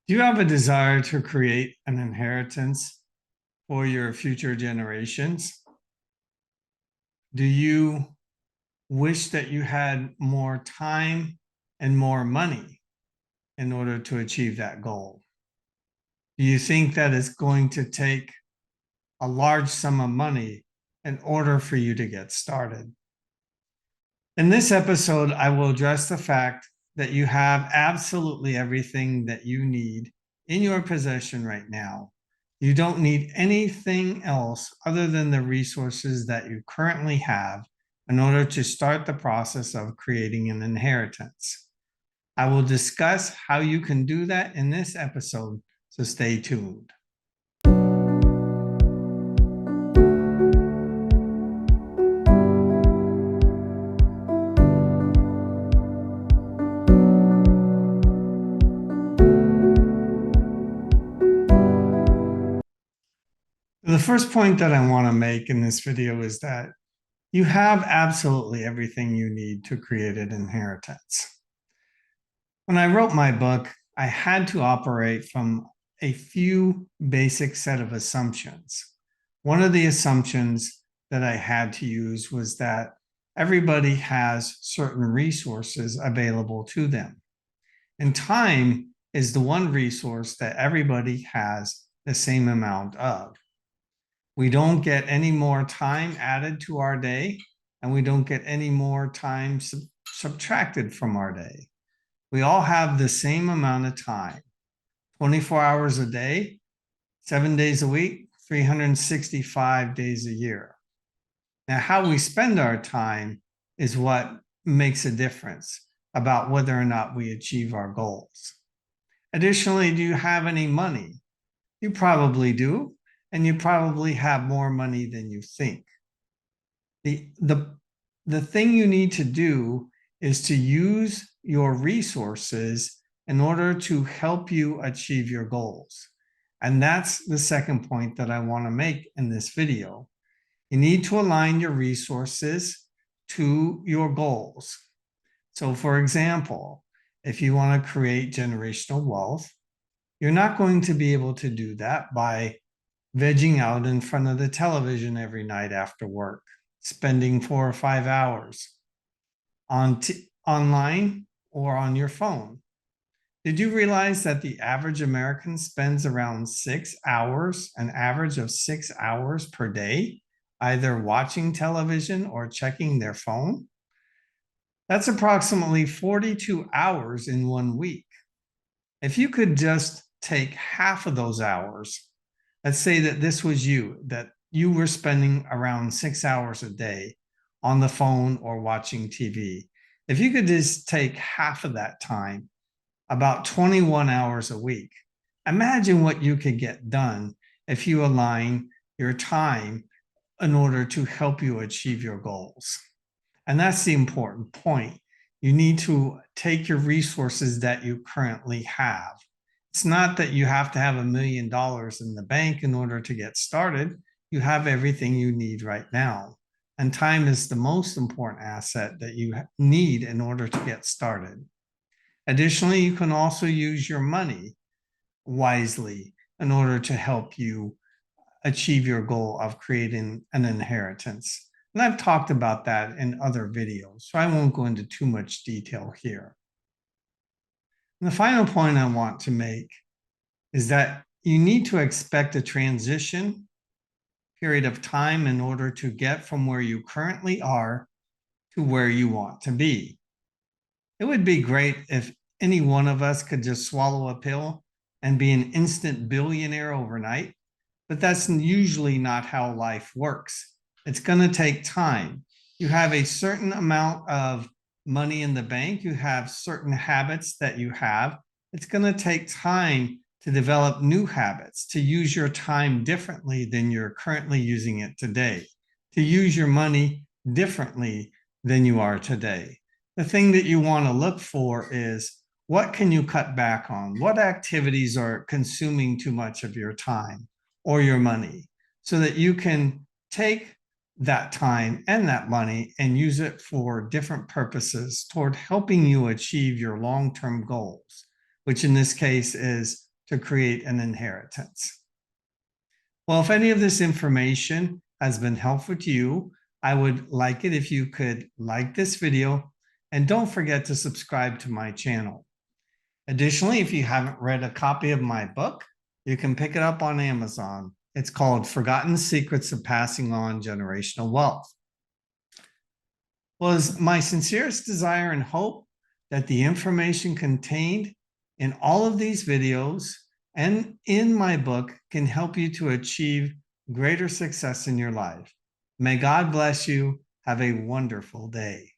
Do you have a desire to create an inheritance for your future generations? Do you wish that you had more time and more money in order to achieve that goal? Do you think that it's going to take a large sum of money in order for you to get started? In this episode, I will address the fact that you have absolutely everything that you need in your possession right now. You don't need anything else other than the resources that you currently have in order to start the process of creating an inheritance. I will discuss how you can do that in this episode, so stay tuned. The first point that I want to make in this video is that you have absolutely everything you need to create an inheritance. When I wrote my book, I had to operate from a few basic set of assumptions. One of the assumptions that I had to use was that everybody has certain resources available to them. And time is the one resource that everybody has the same amount of. We don't get any more time added to our day, and we don't get any more time subtracted from our day. We all have the same amount of time, 24 hours a day, 7 days a week, 365 days a year. Now, how we spend our time is what makes a difference about whether or not we achieve our goals. Additionally, do you have any money? You probably do, and you probably have more money than you think. The thing you need to do is to use your resources in order to help you achieve your goals. And that's the second point that I want to make in this video. You need to align your resources to your goals. So for example, if you want to create generational wealth, you're not going to be able to do that by vegging out in front of the television every night after work, spending 4 or 5 hours online or on your phone. Did you realize that the average American spends around 6 hours, an average of 6 hours per day, either watching television or checking their phone? That's approximately 42 hours in 1 week. If you could just take half of those hours, let's say that this was you, that you were spending around 6 hours a day on the phone or watching TV. If you could just take half of that time, about 21 hours a week, imagine what you could get done if you align your time in order to help you achieve your goals. And that's the important point. You need to take your resources that you currently have. It's not that you have to have $1 million in the bank in order to get started. You have everything you need right now. And time is the most important asset that you need in order to get started. Additionally, you can also use your money wisely in order to help you achieve your goal of creating an inheritance. And I've talked about that in other videos, so I won't go into too much detail here. And the final point I want to make is that you need to expect a transition period of time in order to get from where you currently are to where you want to be. It would be great if any one of us could just swallow a pill and be an instant billionaire overnight, but that's usually not how life works. It's going to take time. You have a certain amount of money in the bank, you have certain habits that you have. It's going to take time to develop new habits, to use your time differently than you're currently using it today, to use your money differently than you are today. The thing that you want to look for is, what can you cut back on? What activities are consuming too much of your time or your money, so that you can take that time and that money and use it for different purposes toward helping you achieve your long-term goals, which in this case is to create an inheritance. Well, if any of this information has been helpful to you, I would like it if you could like this video and don't forget to subscribe to my channel. Additionally, if you haven't read a copy of my book, you can pick it up on Amazon. It's called Forgotten Secrets of Passing On Generational Wealth. Well, it's my sincerest desire and hope that the information contained in all of these videos and in my book can help you to achieve greater success in your life. May God bless you. Have a wonderful day.